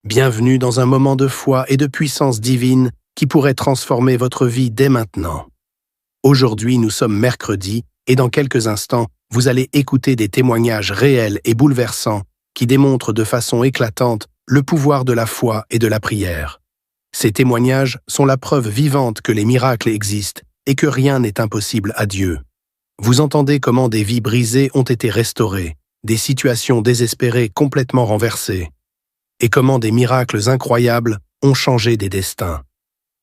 Bienvenue dans un moment de foi et de puissance divine qui pourrait transformer votre vie dès maintenant. Aujourd'hui, nous sommes mercredi et dans quelques instants, vous allez écouter des témoignages réels et bouleversants qui démontrent de façon éclatante le pouvoir de la foi et de la prière. Ces témoignages sont la preuve vivante que les miracles existent et que rien n'est impossible à Dieu. Vous entendez comment des vies brisées ont été restaurées, des situations désespérées complètement renversées, et comment des miracles incroyables ont changé des destins.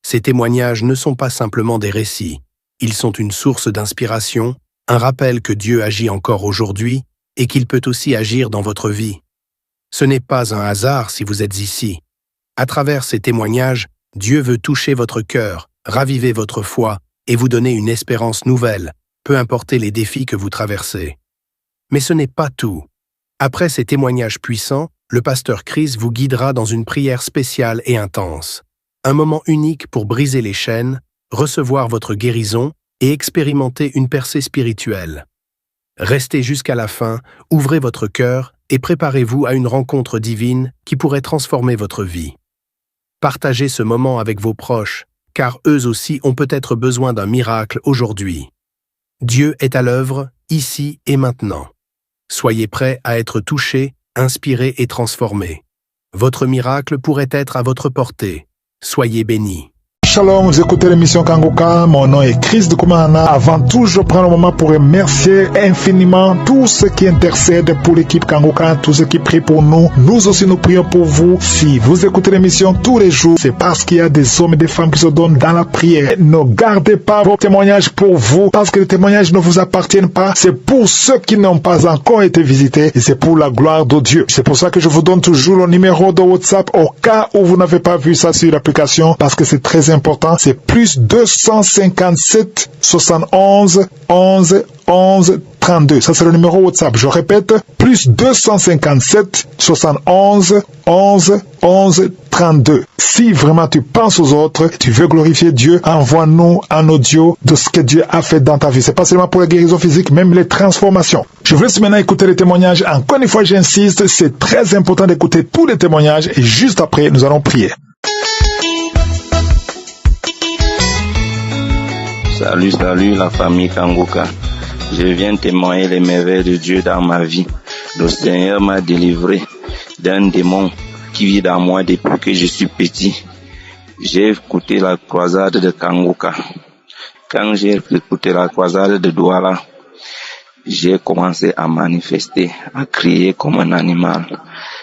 Ces témoignages ne sont pas simplement des récits, ils sont une source d'inspiration, un rappel que Dieu agit encore aujourd'hui et qu'il peut aussi agir dans votre vie. Ce n'est pas un hasard si vous êtes ici. À travers ces témoignages, Dieu veut toucher votre cœur, raviver votre foi et vous donner une espérance nouvelle, peu importe les défis que vous traversez. Mais ce n'est pas tout. Après ces témoignages puissants, le pasteur Chris vous guidera dans une prière spéciale et intense. Un moment unique pour briser les chaînes, recevoir votre guérison et expérimenter une percée spirituelle. Restez jusqu'à la fin, ouvrez votre cœur et préparez-vous à une rencontre divine qui pourrait transformer votre vie. Partagez ce moment avec vos proches, car eux aussi ont peut-être besoin d'un miracle aujourd'hui. Dieu est à l'œuvre, ici et maintenant. Soyez prêts à être touchés, inspirés et transformés. Votre miracle pourrait être à votre portée. Soyez bénis. Shalom, vous écoutez l'émission Kanguka, mon nom est Chris de Koumana. Avant tout, je prends le moment pour remercier infiniment tous ceux qui intercèdent pour l'équipe Kanguka, tous ceux qui prient pour nous. Nous aussi, nous prions pour vous. Si vous écoutez l'émission tous les jours, c'est parce qu'il y a des hommes et des femmes qui se donnent dans la prière. Ne gardez pas vos témoignages pour vous, parce que les témoignages ne vous appartiennent pas. C'est pour ceux qui n'ont pas encore été visités et c'est pour la gloire de Dieu. C'est pour ça que je vous donne toujours le numéro de WhatsApp au cas où vous n'avez pas vu ça sur l'application, parce que c'est très important. C'est plus 257 71 11 11 32. Ça, c'est le numéro WhatsApp. Je répète, plus 257 71 11 11 32. Si vraiment tu penses aux autres, tu veux glorifier Dieu, envoie-nous un audio de ce que Dieu a fait dans ta vie. C'est pas seulement pour la guérison physique, même les transformations. Je vous laisse maintenant écouter les témoignages. Encore une fois, j'insiste, c'est très important d'écouter tous les témoignages et juste après, nous allons prier. Salut la famille Kanguka. Je viens témoigner les merveilles de Dieu dans ma vie. Le Seigneur m'a délivré d'un démon qui vit dans moi depuis que je suis petit. J'ai écouté la croisade de Kanguka. Quand j'ai écouté la croisade de Douala, j'ai commencé à manifester, à crier comme un animal.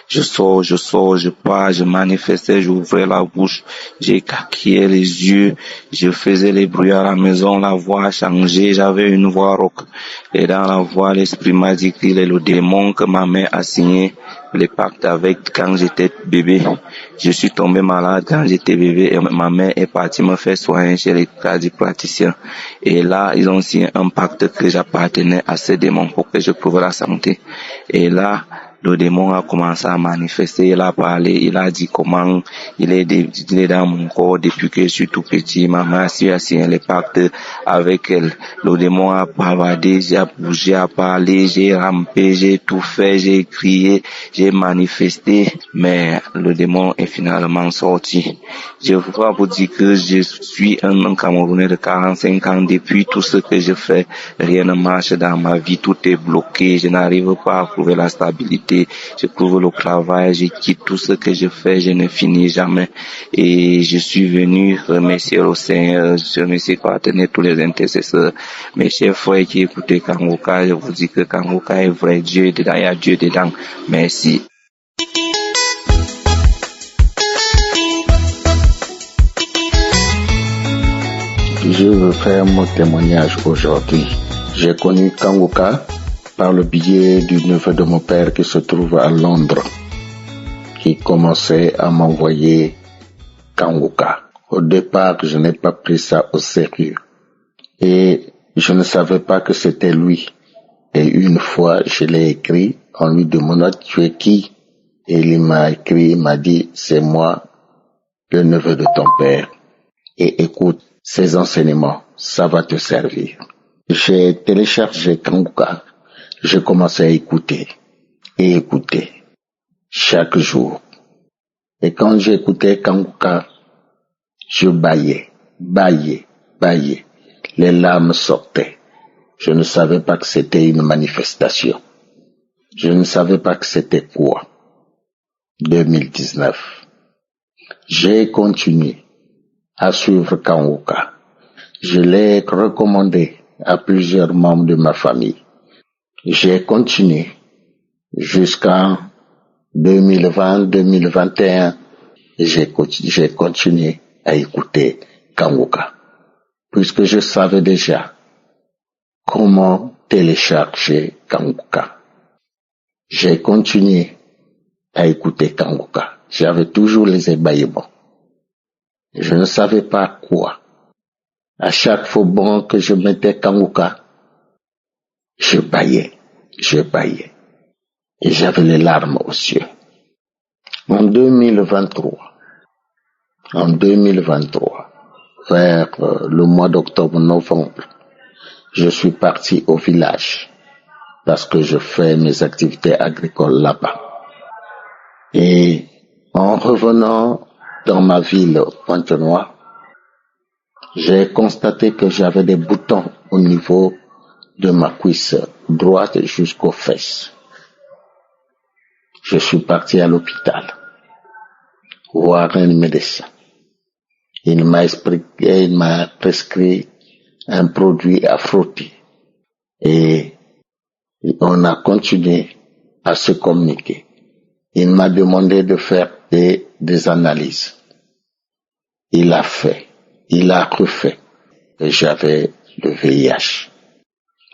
Je sors, je pars, je manifestais, j'ouvrais la bouche, j'écarquillais les yeux, je faisais les bruits à la maison, la voix a changé, j'avais une voix rauque. Et dans la voix, l'esprit m'a dit qu'il est le démon que ma mère a signé le pacte avec quand j'étais bébé. Je suis tombé malade quand j'étais bébé et ma mère est partie me faire soigner chez les praticiens. Et là, ils ont signé un pacte que j'appartenais à ces démons pour que je prouve la santé. Et là, le démon a commencé à manifester, il a parlé, il a dit comment il est dans mon corps depuis que je suis tout petit. Maman a signé les pactes avec elle. Le démon a bavardé, j'ai bougé, a parlé, j'ai rampé, j'ai tout fait, j'ai crié, j'ai manifesté, mais le démon est finalement sorti. Je voudrais vous dire que je suis un Camerounais de 45 ans. Depuis tout ce que je fais, rien ne marche dans ma vie, tout est bloqué, je n'arrive pas à trouver la stabilité. Je couvre le travail, je quitte tout ce que je fais, je ne finis jamais. Et je suis venu remercier le Seigneur, je remercie tous les intercesseurs. Mes chers frères qui écoutez Kanguka, je vous dis que Kanguka est vrai, Dieu est dedans, il y a Dieu dedans. Merci. Je veux faire mon témoignage aujourd'hui. J'ai connu Kanguka par le biais du neveu de mon père qui se trouve à Londres, qui commençait à m'envoyer Kanguka. Au départ, je n'ai pas pris ça au sérieux et je ne savais pas que c'était lui. Et une fois, je l'ai écrit en lui demandant « Tu es qui ?» Et il m'a écrit, il m'a dit « C'est moi, le neveu de ton père. Et écoute, ces enseignements, ça va te servir. » J'ai téléchargé Kanguka. J'ai commencé à écouter et écouter chaque jour. Et quand j'écoutais Kanguka, je bâillais. Les larmes sortaient. Je ne savais pas que c'était une manifestation. Je ne savais pas que c'était quoi. 2019. J'ai continué à suivre Kanguka. Je l'ai recommandé à plusieurs membres de ma famille. J'ai continué jusqu'en 2020-2021. J'ai continué à écouter Kanguka, puisque je savais déjà comment télécharger Kanguka. J'ai continué à écouter Kanguka. J'avais toujours les ébahiments. Je ne savais pas quoi. À chaque fois bon que je mettais Kanguka, je bâillais. Et j'avais les larmes aux yeux. En 2023, vers le mois d'octobre-novembre, je suis parti au village parce que je fais mes activités agricoles là-bas. Et en revenant dans ma ville Pointe-Noire, j'ai constaté que j'avais des boutons au niveau de ma cuisse droite jusqu'aux fesses. Je suis parti à l'hôpital voir un médecin. Il m'a prescrit un produit à frotter. Et on a continué à se communiquer. Il m'a demandé de faire des analyses. Il a refait. Et j'avais le VIH.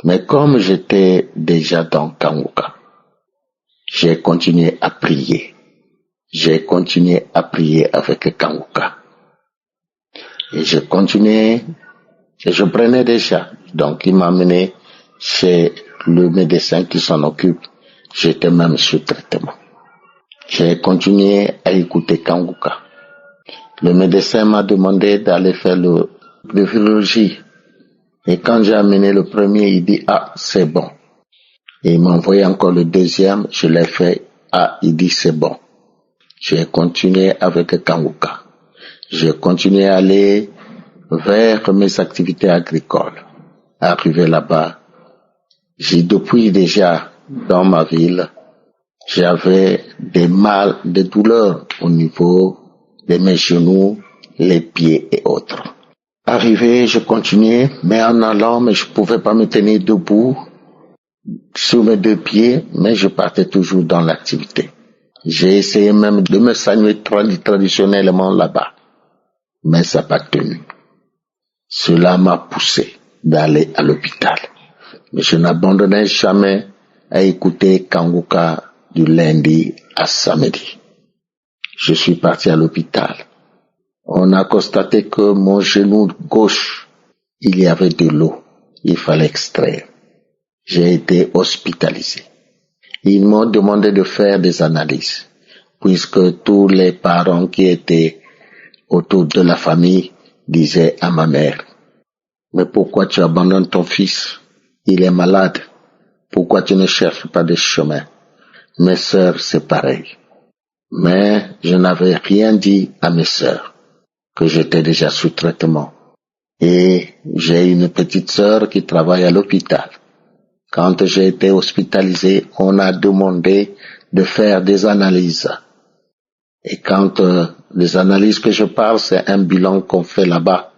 Mais comme j'étais déjà dans Kanguka, j'ai continué à prier. Avec Kanguka. Et je prenais déjà. Donc il m'a amené chez le médecin qui s'en occupe. J'étais même sous traitement. J'ai continué à écouter Kanguka. Le médecin m'a demandé d'aller faire le virologie. Et quand j'ai amené le premier, il dit, c'est bon. Et il m'a envoyé encore le deuxième, je l'ai fait, il dit, c'est bon. J'ai continué avec Kanguka. J'ai continué à aller vers mes activités agricoles. Arrivé là-bas, depuis déjà dans ma ville, j'avais des douleurs au niveau de mes genoux, les pieds et autres. Arrivé, je continuais, mais en allant, je pouvais pas me tenir debout sur mes deux pieds, mais je partais toujours dans l'activité. J'ai essayé même de me saluer traditionnellement là-bas, mais ça n'a pas tenu. Cela m'a poussé d'aller à l'hôpital. Mais je n'abandonnais jamais à écouter Kanguka du lundi à samedi. Je suis parti à l'hôpital. On a constaté que mon genou gauche, il y avait de l'eau. Il fallait extraire. J'ai été hospitalisé. Ils m'ont demandé de faire des analyses, puisque tous les parents qui étaient autour de la famille disaient à ma mère, mais pourquoi tu abandonnes ton fils? Il est malade. Pourquoi tu ne cherches pas de chemin? Mes sœurs, c'est pareil. Mais je n'avais rien dit à mes sœurs, que j'étais déjà sous traitement. Et j'ai une petite sœur qui travaille à l'hôpital. Quand j'ai été hospitalisé, on a demandé de faire des analyses. Et quand les analyses que je parle, c'est un bilan qu'on fait là-bas,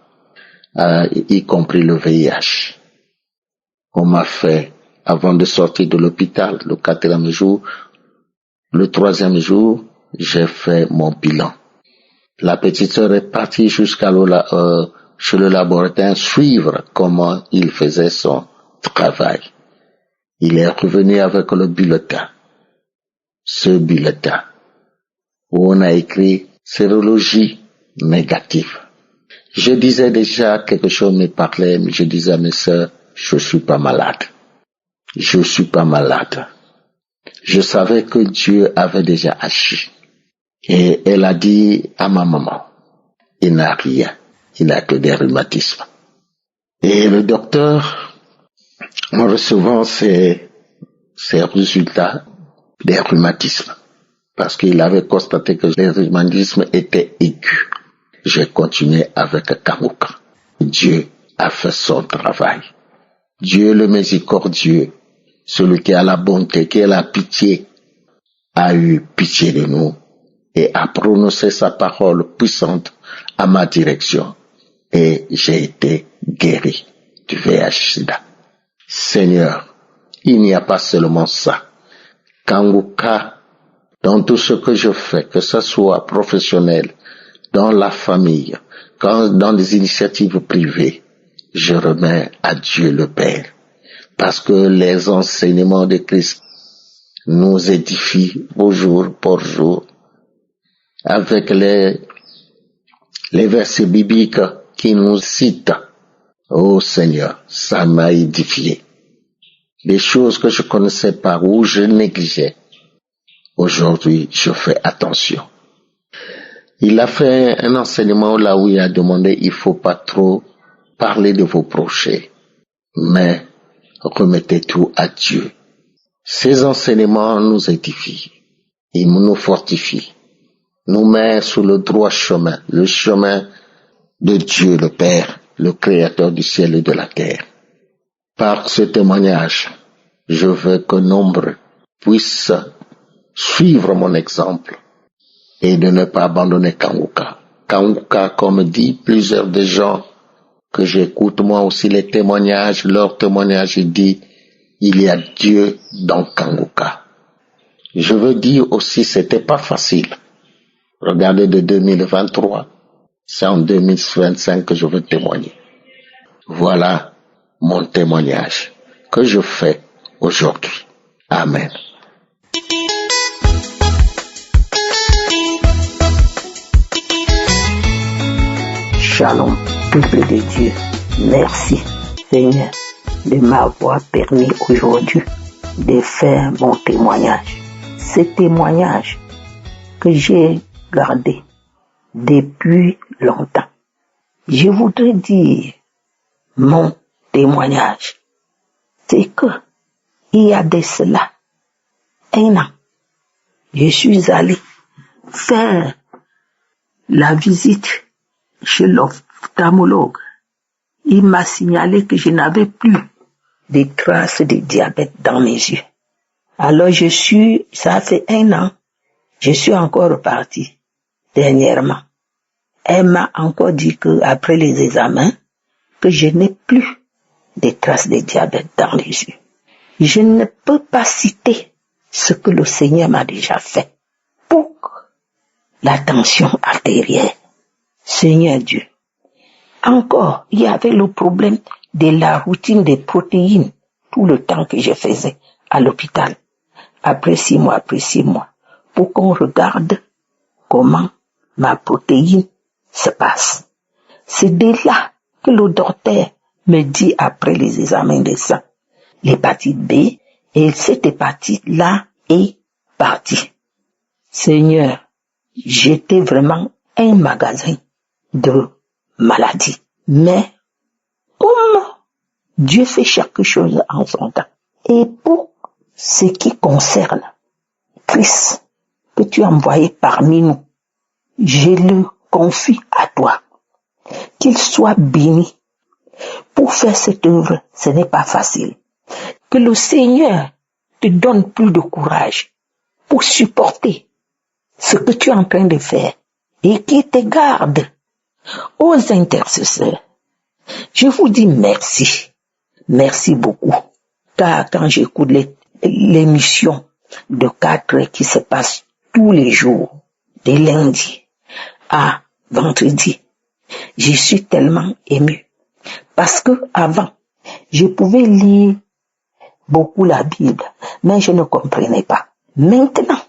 y compris le VIH. On m'a fait, avant de sortir de l'hôpital, le 4e jour, le 3e jour, j'ai fait mon bilan. La petite sœur est partie jusqu'à chez le laboratoire suivre comment il faisait son travail. Il est revenu avec le bulletin. Ce bulletin, où on a écrit sérologie négative. Je disais déjà quelque chose me parlait, mais je disais à mes sœurs, je suis pas malade. Je savais que Dieu avait déjà agi. Et elle a dit à ma maman, il n'a rien, il n'a que des rhumatismes. Et le docteur, en recevant ces résultats des rhumatismes, parce qu'il avait constaté que le rhumatisme était aigu. J'ai continué avec Kanguka. Dieu a fait son travail. Dieu le miséricordieux, celui qui a la bonté, qui a la pitié, a eu pitié de nous et a prononcé sa parole puissante à ma direction. Et j'ai été guéri du VIH/SIDA. Seigneur, il n'y a pas seulement ça. Kanguka, dans tout ce que je fais, que ce soit professionnel, dans la famille, dans des initiatives privées, je remets à Dieu le Père. Parce que les enseignements de Christ nous édifient jour pour jour. Avec les versets bibliques qui nous citent. Oh Seigneur, ça m'a édifié. Des choses que je connaissais pas ou je négligeais. Aujourd'hui, je fais attention. Il a fait un enseignement là où il a demandé, il faut pas trop parler de vos prochains, mais remettez tout à Dieu. Ces enseignements nous édifient, ils nous fortifient, nous mettent sur le droit chemin, le chemin de Dieu le Père, le Créateur du ciel et de la terre. Par ce témoignage, je veux que nombre puissent suivre mon exemple et de ne pas abandonner Kanguka. Kanguka, comme dit plusieurs des gens que j'écoute, moi aussi les témoignages, leurs témoignages, ils disent, il y a Dieu dans Kanguka. Je veux dire aussi, c'était pas facile. Regardez de 2023, c'est en 2025 que je veux témoigner. Voilà mon témoignage que je fais aujourd'hui. Amen. Shalom, peuple de Dieu. Merci, Seigneur, de m'avoir permis aujourd'hui de faire mon témoignage. Ce témoignage que j'ai gardé depuis longtemps. Je voudrais dire mon témoignage. C'est que, il y a de cela 1 an, je suis allé faire la visite chez l'ophtalmologue. Il m'a signalé que je n'avais plus de traces de diabète dans mes yeux. Alors ça fait 1 an, je suis encore reparti dernièrement. Elle m'a encore dit que après les examens, que je n'ai plus de traces de diabète dans les yeux. Je ne peux pas citer ce que le Seigneur m'a déjà fait pour la tension artérielle. Seigneur Dieu. Encore, il y avait le problème de la routine des protéines tout le temps que je faisais à l'hôpital. Après 6 mois, pour qu'on regarde comment ma protéine se passe. C'est de là que le docteur me dit après les examens de sang, l'hépatite B, et cette hépatite-là est partie. Seigneur, j'étais vraiment un magasin de maladies. Mais, comme Dieu fait chaque chose en son temps, et pour ce qui concerne Christ, que tu as envoyé parmi nous, je le confie à toi. Qu'il soit béni. Pour faire cette œuvre, ce n'est pas facile. Que le Seigneur te donne plus de courage pour supporter ce que tu es en train de faire et qu'il te garde aux intercesseurs. Je vous dis merci. Merci beaucoup. Car quand j'écoute l'émission de 4 heures qui se passe tous les jours, de lundi à vendredi, je suis tellement ému. Parce que avant, je pouvais lire beaucoup la Bible, mais je ne comprenais pas. Maintenant,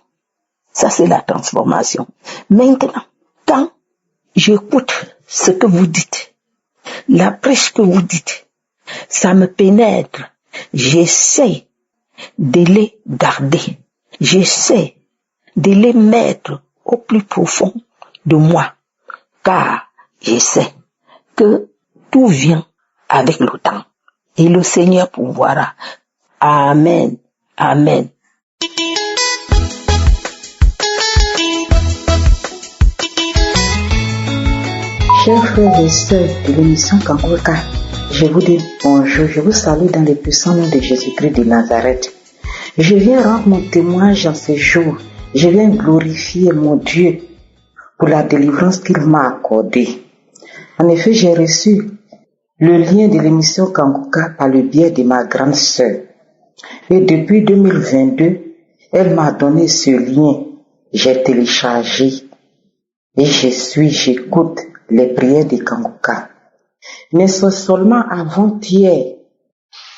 ça c'est la transformation. Maintenant, quand j'écoute ce que vous dites, la prêche que vous dites, ça me pénètre. J'essaie de les garder. J'essaie de les mettre au plus profond de moi. Car je sais que tout vient avec le temps. Et le Seigneur pourvoira. Amen. Amen. Chers frères et sœurs de l'émission Kangoka, je vous dis bonjour, je vous salue dans le puissant nom de Jésus-Christ de Nazareth. Je viens rendre mon témoignage en ce jour. Je viens glorifier mon Dieu pour la délivrance qu'il m'a accordée. En effet, j'ai reçu le lien de l'émission Kangoka par le biais de ma grande sœur. Et depuis 2022, elle m'a donné ce lien. J'ai téléchargé et j'écoute les prières de Kangoka. Mais c'est seulement avant-hier,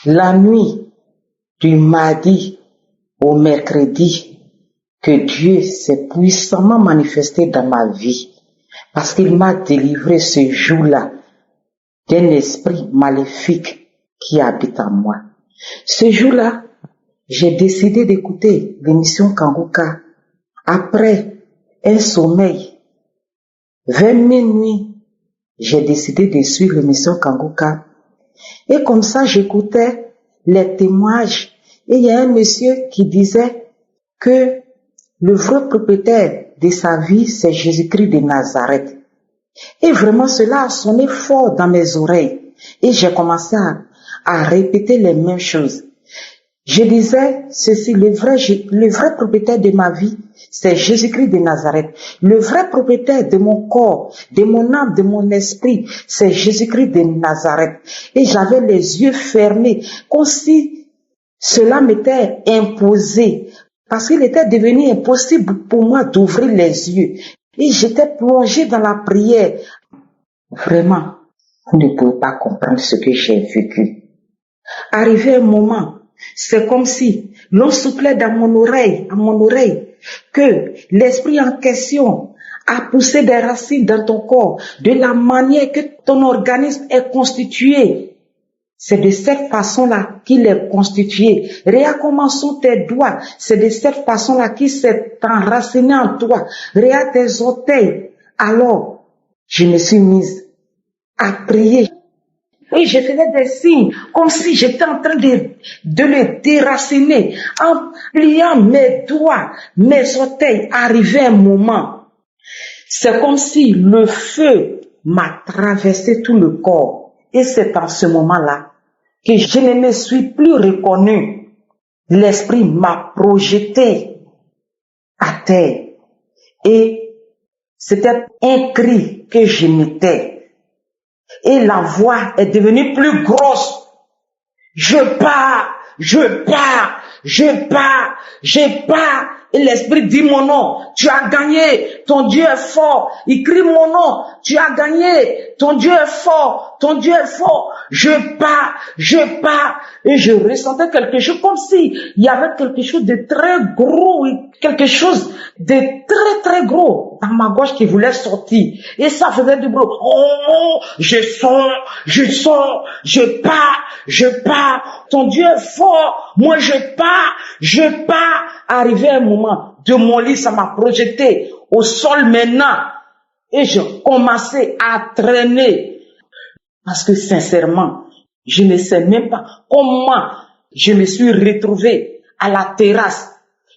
la nuit du mardi au mercredi, que Dieu s'est puissamment manifesté dans ma vie, parce qu'il m'a délivré ce jour-là d'un esprit maléfique qui habite en moi. Ce jour-là, j'ai décidé d'écouter l'émission Kangoka après un sommeil. Vers minuit, j'ai décidé de suivre l'émission Kangoka. Et comme ça, j'écoutais les témoignages. Et il y a un monsieur qui disait que le vrai propriétaire de sa vie, c'est Jésus-Christ de Nazareth. Et vraiment, cela a sonné fort dans mes oreilles. Et j'ai commencé à répéter les mêmes choses. Je disais ceci, le vrai propriétaire de ma vie, c'est Jésus-Christ de Nazareth. Le vrai propriétaire de mon corps, de mon âme, de mon esprit, c'est Jésus-Christ de Nazareth. Et j'avais les yeux fermés, comme si cela m'était imposé, parce qu'il était devenu impossible pour moi d'ouvrir les yeux. Et j'étais plongée dans la prière. Vraiment, vous ne pouvez pas comprendre ce que j'ai vécu. Arrivé un moment, c'est comme si l'on soufflait dans mon oreille, à mon oreille, que l'esprit en question a poussé des racines dans ton corps, de la manière que ton organisme est constitué. C'est de cette façon-là qu'il est constitué. Regarde comment sont tes doigts. C'est de cette façon-là qu'il s'est enraciné en toi. Regarde tes orteils. Alors, je me suis mise à prier. Et je faisais des signes, comme si j'étais en train de le déraciner. En pliant mes doigts, mes orteils, arrivait un moment. C'est comme si le feu m'a traversé tout le corps. Et c'est en ce moment-là que je ne me suis plus reconnue. L'esprit m'a projeté à terre. Et c'était un cri que je mettais. Et la voix est devenue plus grosse. Je pars, je pars, je pars, je pars. Et l'esprit dit mon nom. Tu as gagné, ton Dieu est fort. Il crie mon nom. Tu as gagné, ton Dieu est fort, ton Dieu est fort. Je pars, je pars. Et je ressentais quelque chose comme si il y avait quelque chose de très gros, quelque chose de très très gros dans ma gorge qui voulait sortir. Et ça faisait du bruit. Oh, je sors, je pars. Ton Dieu est fort. Moi je pars. Arrivé un moment, de mon lit, ça m'a projeté au sol maintenant. Et je commençais à traîner. Parce que sincèrement, je ne sais même pas comment je me suis retrouvé à la terrasse.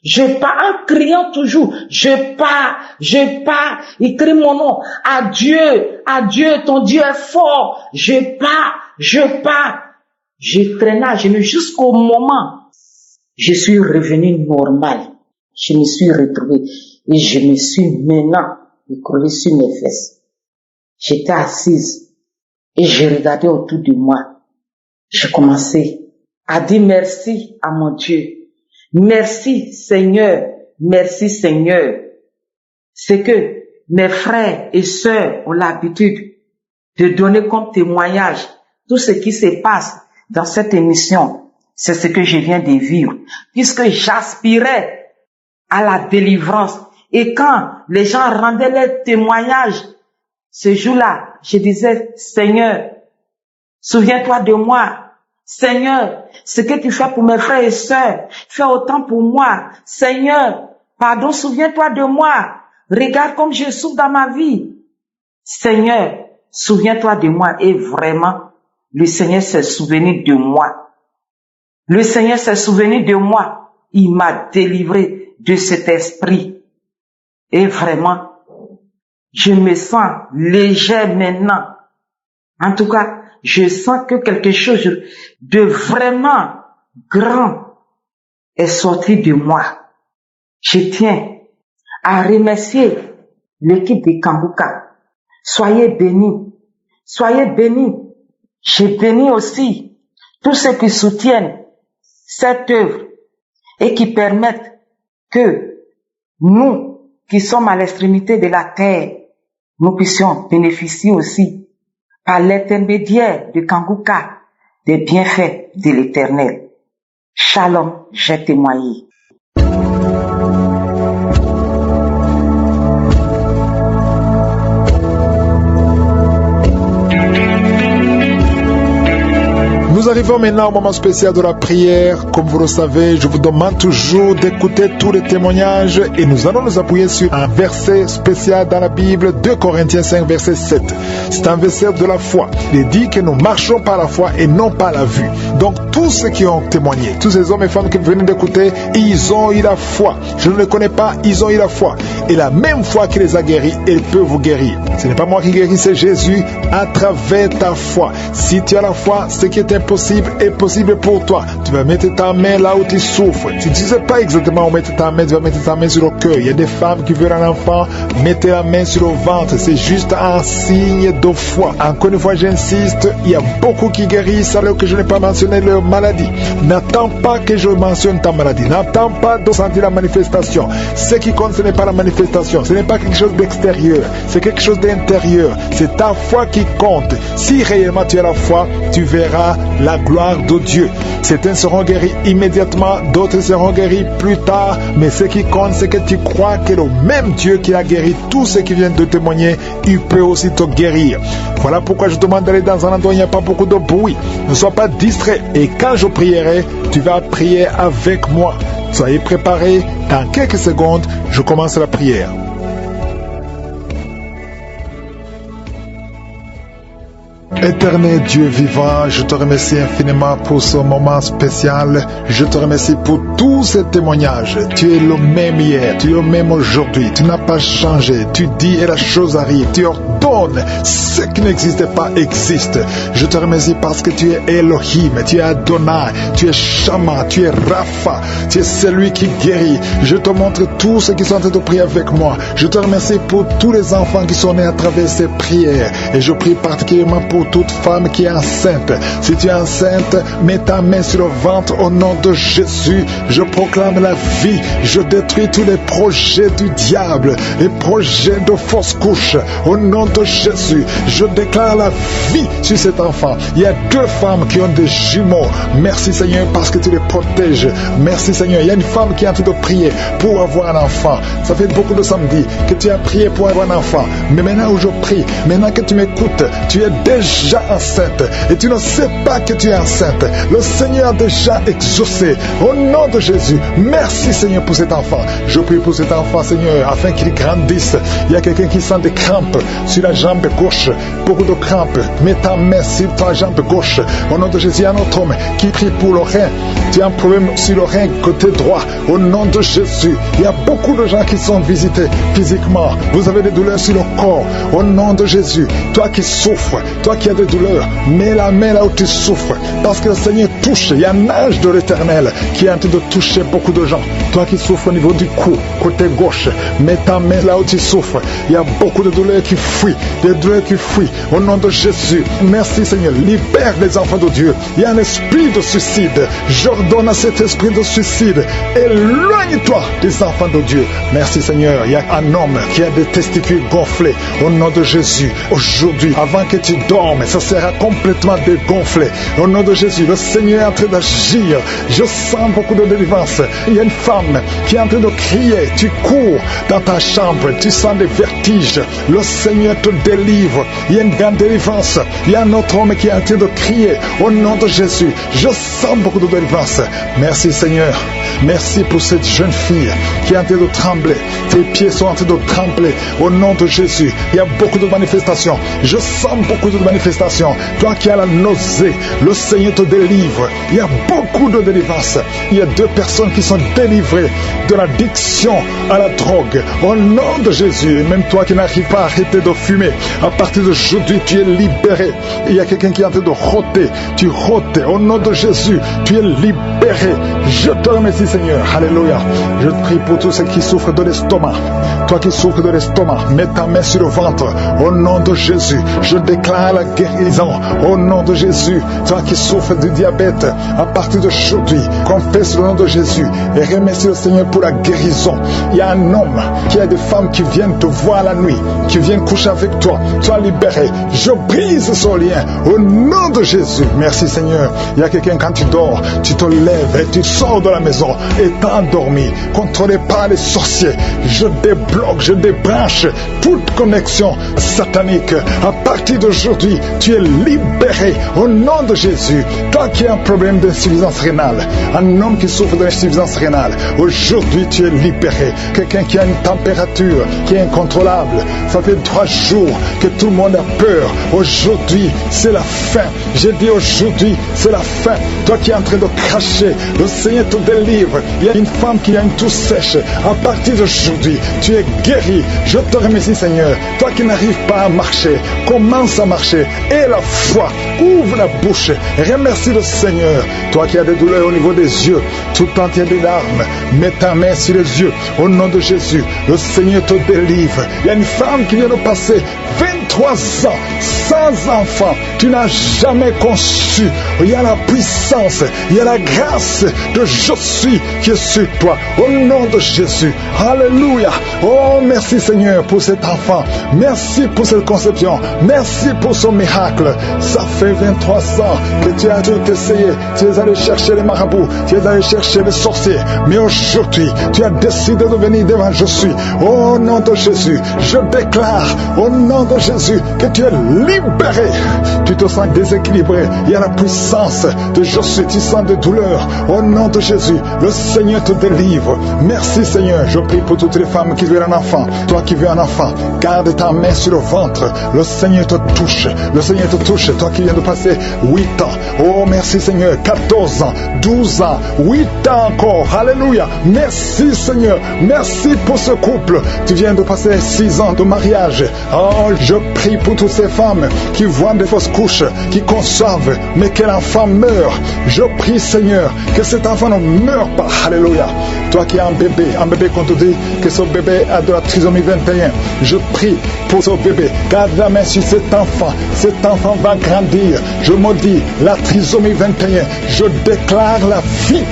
Je pars en criant toujours. Je pars. Il crie mon nom. Adieu, ton Dieu est fort. Je pars. Je traînais à genoux jusqu'au moment je suis revenu normal. Je me suis retrouvé et je me suis maintenant écroulé sur mes fesses. J'étais assise et je regardais autour de moi. Je commençais à dire merci à mon Dieu. Merci Seigneur. C'est que mes frères et sœurs ont l'habitude de donner comme témoignage tout ce qui se passe dans cette émission. C'est ce que je viens de vivre, puisque j'aspirais à la délivrance. Et quand les gens rendaient leurs témoignages, ce jour-là, je disais, Seigneur, souviens-toi de moi. Seigneur, ce que tu fais pour mes frères et sœurs, fais autant pour moi. Seigneur, pardon, souviens-toi de moi. Regarde comme je souffre dans ma vie. Seigneur, souviens-toi de moi. Et vraiment, le Seigneur s'est souvenu de moi. Le Seigneur s'est souvenu de moi. Il m'a délivré de cet esprit. Et vraiment, Je me sens légère maintenant. En tout cas, je sens que quelque chose de vraiment grand est sorti de moi. Je tiens à remercier l'équipe de Kanguka. Soyez bénis. Soyez bénis. Je bénis aussi tous ceux qui soutiennent cette œuvre et qui permettent que nous, qui sommes à l'extrémité de la terre, nous puissions bénéficier aussi, par l'intermédiaire de Kanguka, des bienfaits de l'Éternel. Shalom, j'ai témoigné. Nous arrivons maintenant au moment spécial de la prière. Comme vous le savez, je vous demande toujours d'écouter tous les témoignages et nous allons nous appuyer sur un verset spécial dans la Bible, 2 Corinthiens 5, verset 7. C'est un verset de la foi. Il dit que nous marchons par la foi et non par la vue. Donc tous ceux qui ont témoigné, tous ces hommes et femmes que vous venez d'écouter, ils ont eu la foi. Je ne les connais pas, ils ont eu la foi. Et la même foi qui les a guéris, elle peut vous guérir. Ce n'est pas moi qui guéris, c'est Jésus à travers ta foi. Si tu as la foi, ce qui est impossible est possible pour toi. Tu vas mettre ta main là où tu souffres. Si tu ne sais pas exactement où mettre ta main, tu vas mettre ta main sur le cœur. Il y a des femmes qui veulent un enfant, mettez la main sur le ventre. C'est juste un signe de foi. Encore une fois, j'insiste, il y a beaucoup qui guérissent alors que je n'ai pas mentionné leur maladie. N'attends pas que je mentionne ta maladie. N'attends pas de sentir la manifestation. Ce qui compte, ce n'est pas la manifestation. Ce n'est pas quelque chose d'extérieur. C'est quelque chose d'intérieur. C'est ta foi qui compte. Si réellement tu as la foi, tu verras la gloire de Dieu. Certains seront guéris immédiatement, d'autres seront guéris plus tard. Mais ce qui compte, c'est que tu crois que le même Dieu qui a guéri tous ceux qui viennent de témoigner, il peut aussi te guérir. Voilà pourquoi je te demande d'aller dans un endroit où il n'y a pas beaucoup de bruit. Ne sois pas distrait. Et quand je prierai, tu vas prier avec moi. Soyez préparés. Dans quelques secondes, je commence la prière. Éternel Dieu vivant, je te remercie infiniment pour ce moment spécial. Je te remercie pour tous ces témoignages. Tu es le même hier, tu es le même aujourd'hui. Tu n'as pas changé. Tu dis et la chose arrive. Tu ordonnes. Ce qui n'existait pas existe. Je te remercie parce que tu es Elohim, tu es Adonai, tu es Shama, tu es Rapha, tu es celui qui guérit. Je te montre tous ceux qui sont en train de prier avec moi. Je te remercie pour tous les enfants qui sont nés à travers ces prières. Et je prie particulièrement pour toute femme qui est enceinte. Si tu es enceinte, mets ta main sur le ventre au nom de Jésus. Je proclame la vie. Je détruis tous les projets du diable, les projets de fausses couches. Au nom de Jésus, je déclare la vie sur cet enfant. Il y a 2 femmes qui ont des jumeaux. Merci Seigneur parce que tu les protèges. Merci Seigneur. Il y a une femme qui est en train de prier pour avoir un enfant. Ça fait beaucoup de samedis que tu as prié pour avoir un enfant. Mais maintenant où je prie, maintenant que tu m'écoutes, tu es déjà enceinte et tu ne sais pas que tu es enceinte. Le Seigneur a déjà exaucé. Au nom de Jésus, merci Seigneur pour cet enfant. Je prie pour cet enfant Seigneur afin qu'il grandisse. Il y a quelqu'un qui sent des crampes sur la jambe gauche, beaucoup de crampes. Mets ta main sur ta jambe gauche. Au nom de Jésus, il y a un autre homme qui prie pour le rein. Tu as un problème sur le rein côté droit. Au nom de Jésus, il y a beaucoup de gens qui sont visités physiquement. Vous avez des douleurs sur le corps. Au nom de Jésus, toi qui souffres, toi qui as des douleurs, mets la main là où tu souffres. Parce que le Seigneur touche. Il y a un ange de l'Éternel qui est en train de toucher beaucoup de gens. Toi qui souffres au niveau du cou, côté gauche, mets ta main là où tu souffres. Il y a beaucoup de douleurs qui fuient. Des douleurs qui fuient. Au nom de Jésus, merci Seigneur. Libère les enfants de Dieu. Il y a un esprit de suicide. J'ordonne à cet esprit de suicide. Éloigne-toi des enfants de Dieu. Merci Seigneur. Il y a un homme qui a des testicules gonflés. Au nom de Jésus, aujourd'hui, avant que tu dormes, ça sera complètement dégonflé. Au nom de Jésus, le Seigneur est en train d'agir. Je sens beaucoup de délivrance. Il y a une femme qui est en train de crier. Tu cours dans ta chambre. Tu sens des vertiges. Le Seigneur te délivre. Il y a une grande délivrance. Il y a un autre homme qui est en train de crier. Au nom de Jésus, je sens beaucoup de délivrance. Merci Seigneur. Merci pour cette jeune fille qui est en train de trembler. Tes pieds sont en train de trembler. Au nom de Jésus, il y a beaucoup de manifestations. Je sens beaucoup de manifestations. Toi qui as la nausée, le Seigneur te délivre. Il y a beaucoup de délivrance. Il y a 2 personnes qui sont délivrées de l'addiction à la drogue. Au nom de Jésus, et même toi qui n'arrives pas à arrêter de fumer, à partir d'aujourd'hui, tu es libéré. Il y a quelqu'un qui est en train de rôter. Tu rôtes. Au nom de Jésus, tu es libéré. Je te remercie, Seigneur. Alléluia. Je prie pour tous ceux qui souffrent de l'estomac. Toi qui souffres de l'estomac, mets ta main sur le ventre. Au nom de Jésus, je déclare la guérison. Au nom de Jésus, toi qui souffres du diabète, à partir d'aujourd'hui, confesse le nom de Jésus et remercie le Seigneur pour la guérison. Il y a un homme, il y a des femmes qui viennent te voir la nuit, qui viennent coucher avec toi. Sois libéré. Je brise son lien. Au nom de Jésus. Merci Seigneur. Il y a quelqu'un, quand tu dors, tu te lèves et tu sors de la maison et t'as endormi, contrôlé par les sorciers. Je débloque, je débranche toute connexion satanique. À partir d'aujourd'hui, tu es libéré au nom de Jésus. Toi qui as un problème d'insuffisance rénale, un homme qui souffre d'insuffisance rénale, aujourd'hui tu es libéré. Quelqu'un qui a une température qui est incontrôlable, ça fait 3 jours que tout le monde a peur. Aujourd'hui, c'est la fin. J'ai dit aujourd'hui, c'est la fin. Toi qui es en train de cracher, le Seigneur te délivre. Il y a une femme qui a une toux sèche. À partir d'aujourd'hui, tu es guéri. Je te remercie Seigneur. Toi qui n'arrives pas à marcher, commence à marcher. Et la foi, ouvre la bouche. Remercie le Seigneur. Toi qui as des douleurs au niveau des yeux, tout entier des larmes, mets ta main sur les yeux. Au nom de Jésus, le Seigneur te délivre. Il y a une femme qui vient de passer 23 ans sans enfant. Tu n'as jamais conçu. Il y a la puissance, il y a la grâce de Je suis qui est sur toi. Au nom de Jésus. Alléluia. Oh, merci Seigneur pour cet enfant. Merci pour cette conception. Merci pour son miracle. Ça fait 23 ans que tu as tout essayé. Tu es allé chercher les marabouts. Tu es allé chercher les sorciers. Mais aujourd'hui, tu as décidé de venir devant Je suis. Au nom de Jésus, je déclare au nom de Jésus que tu es libéré. Tu te sens déséquilibré. Il y a la puissance de Je suis. Tu sens des douleurs. Au nom de Jésus, le Seigneur te délivre. Merci Seigneur. Je prie pour toutes les femmes qui veulent un enfant. Toi qui veux un enfant, garde ta main sur le ventre. Le Seigneur te touche. Le Seigneur te touche. Toi qui viens de passer 8 ans. Oh merci Seigneur. 14 ans, 12 ans, 8 ans encore. Alléluia. Merci Seigneur. Merci pour ce couple. Tu viens de passer 6 ans de mariage. Oh, je prie pour toutes ces femmes qui voient des fausses couches, qui conçoivent, mais que l'enfant meurt. Je prie Seigneur que cet enfant ne meure pas. Alléluia. Toi qui as un bébé qu'on te dit que ce bébé a de la trisomie 21. Je prie pour ce bébé. Garde la main sur cet enfant. Cet enfant va grandir. Je maudis la trisomie 21. Je déclare la vie.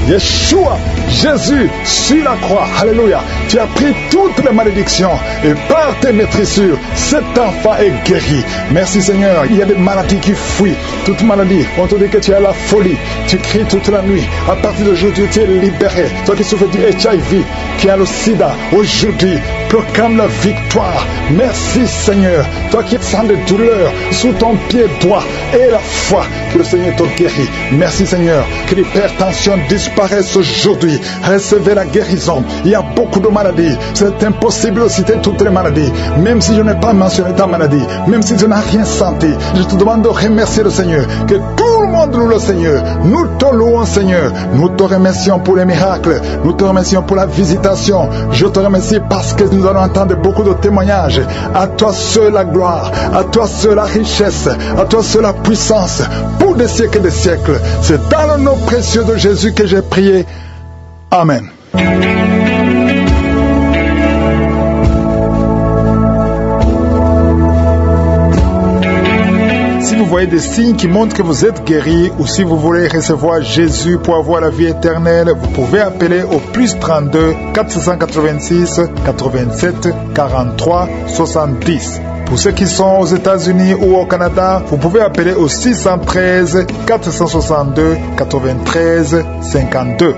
Yeshua, Jésus, sur la croix, alléluia, tu as pris toutes les malédictions et par tes maîtrissures, cet enfant est guéri. Merci Seigneur, il y a des maladies qui fuient, toute maladie, on te dit que tu as la folie, tu cries toute la nuit, à partir d'aujourd'hui tu es libéré. Toi qui souffres du HIV, qui a le sida, aujourd'hui, proclame la victoire. Merci Seigneur, toi qui sens des douleurs sous ton pied droit et la foi, que le Seigneur te guérit. Merci Seigneur, que l'hypertension disparaisse aujourd'hui. Recevez la guérison. Il y a beaucoup de maladies. C'est impossible de citer toutes les maladies. Même si je n'ai pas mentionné ta maladie, même si tu n'as rien senti, je te demande de remercier le Seigneur. Que tout le monde loue le Seigneur. Nous te louons Seigneur. Nous te remercions pour les miracles. Nous te remercions pour la visitation. Je te remercie parce que nous allons entendre beaucoup de témoignages. À toi seul la gloire. À toi seul la richesse. À toi seul la puissance. Pour des siècles et des siècles. C'est dans le nom précieux de Jésus que j'ai prié. Amen. Si vous voyez des signes qui montrent que vous êtes guéri, ou si vous voulez recevoir Jésus pour avoir la vie éternelle, vous pouvez appeler au plus 32 486 87 43 70. Pour ceux qui sont aux États-Unis ou au Canada, vous pouvez appeler au 613 462 93 52.